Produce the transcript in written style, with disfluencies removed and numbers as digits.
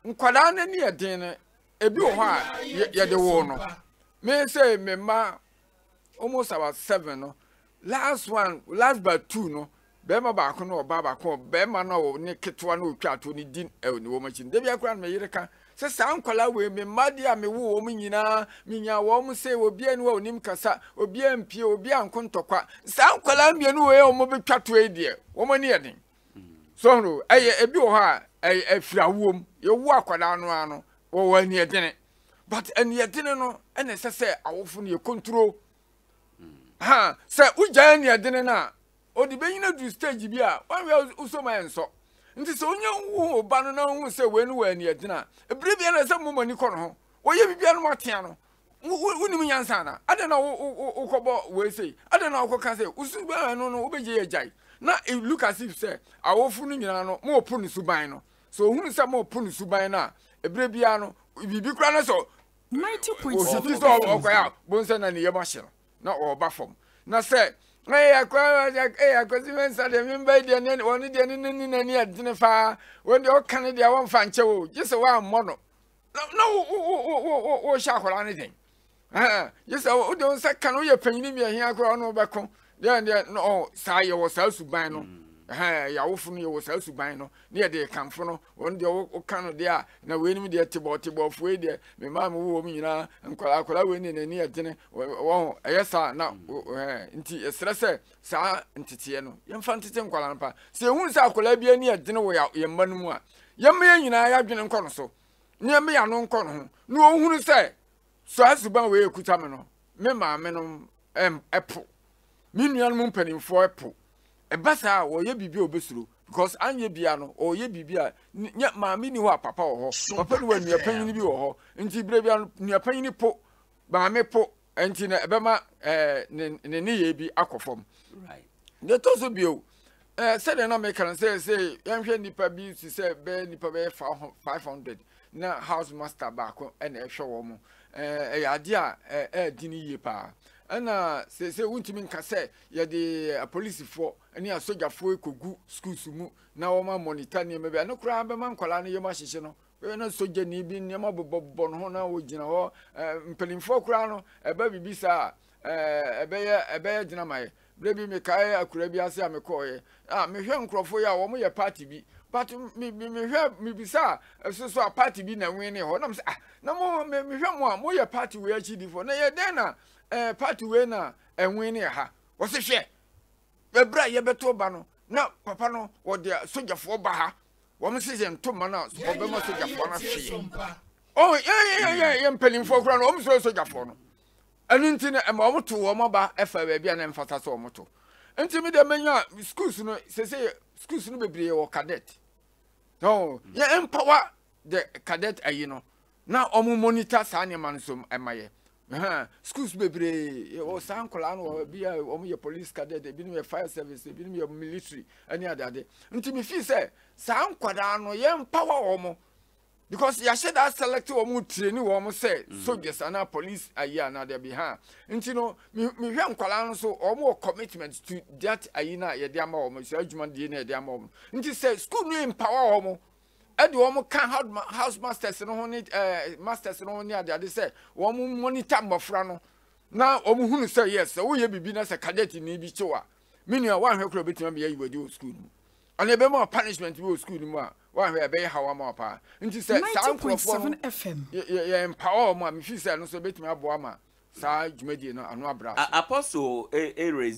nkwada na ne yɛden no ebi wɔ hɔ a yɛde wo no me say me ma almost about 7 no last but 2 no be ma ba ko no ba ba ko be ma no ne ketwa no otwa to ne din ne wo machin de bia kra na me yire ka se sa nkwala we me ma dia me wo mu nyina me nya wo mu se obi ani wa onim kasa obi ampie obi ankontokwa sa nkwala mienu we o mo betwa to e die wo mo ne yɛden so no ebi wo ha afira wom ye wo akwada no ano wo wa ni yɛden but ani yɛden no ene se awofo no ye control ha se ugya ni yɛden na odi benyina du stage bi a wan we usoma enso nti se onya hu oba no na hu se we no wa ni yɛden ebire bia na se momani kɔ no ho wo ye bibia no matea no wunim nyansa na ade na wo kɔbɔ we sei ade na wo kɔka se usu ba no no wo beje ye jai na look as if say awofu no nyina no mo opu no suban no so ohunu se mo opu no suban na ebire bia no bibi kra na so 90.7 okwaya bonse na ne yema hye na oba fom na se akwa mensa de memba de ne woni de ne nani adine fa won de okane de won fa nche wo gise wa mmɔ no wo sha kwara ne den gise wo de on saka no ye panyini mi ahia kwara no bɛko de no sa ye wo sa suban no ya wofu no ye wo sa suban no ne de kamfo no won de o kanu de a na we nim de tibɔ fu de me ma mo wo nyina nkwara we ne nani adine wo eyesa na nti esra se sa ntete no yemfa ntete nkwara npa se ehun sa akwara bia ni adine wo ye manu mu a yemme ye nyina ya dwene nkɔ no so ne yemme ya no nkɔ no ho ne ohunu se so asuban we ekuta me no me ma me no epo me nuanum mpanimfo epo ebasa wo ye bibi obesuro because anye bia no o ye bibi a nya maami ni ho papa wo ho papa ni wa nua panyini bi wo ho nti bire bia nua panyini po maami po enti na ebema ne ye bi akofom right de to so bio say na me kan say yanhwe nipa bi say be nipa be 500 na house master ba ko na ehwe wo mo ade a dini ye pa ana se wuntimi nka se ye de police for ani asoja for ekogu schools mu na wo ma monitor ne me be no kura be man kwala ne ye ma hyehye no we na soja ni bi ne ma bobbo no ho na wo gina ho mpelimfo kura no eba bibisa ebe ye gina mai bre bi me kai akura bi ase a me koye me hwe nkrofo ya wo mo ye party bi but me hwe me bisa so a party bi na wen ne ho na me na mo me hwe mo a mo ye party we achi di fo na ye den na party we na enwe ne ha wo se hwe bebra ye beto ba no na papa no wo de sojafo ba ha wo me se ntoma na so be ma sojafo na hwe oh ye mpelimfo kura no wo me so sojafo no anu nti na ma wo to wo ma ba efa ba bia na mfata so wo to nti me de menya schools no se schools no bebre wo cadet no ye empower the cadet ayi no na omo monitor sa ne man so emaye schools bebre o sankola no bia omo ye police cadet bi no ye fire service bi no ye military ani adade nti me fi say sankwada no ye empower omo because ya should that select omo training omo say soldiers and police ayi na there be nti no me hwe nkwala no so omo commitment to that ayi na ye de ama omo so adwuma de na ye de ama omo nti say school no empower omo edi omo kan house masters no ho ni masters no ho ni ade say omo monitor mbofra no na omo hunu say yes wo ye bibi na say cadet ni bi chewa menu a wan hwe kro betima be yi wadi school no and ebe more punishment bi school mu a wan hwe ebe hawa ma pa nti say 90.7 FM ye empower omo a me fi say no so betima abo ama sa dwumadi no anu abra apostle raise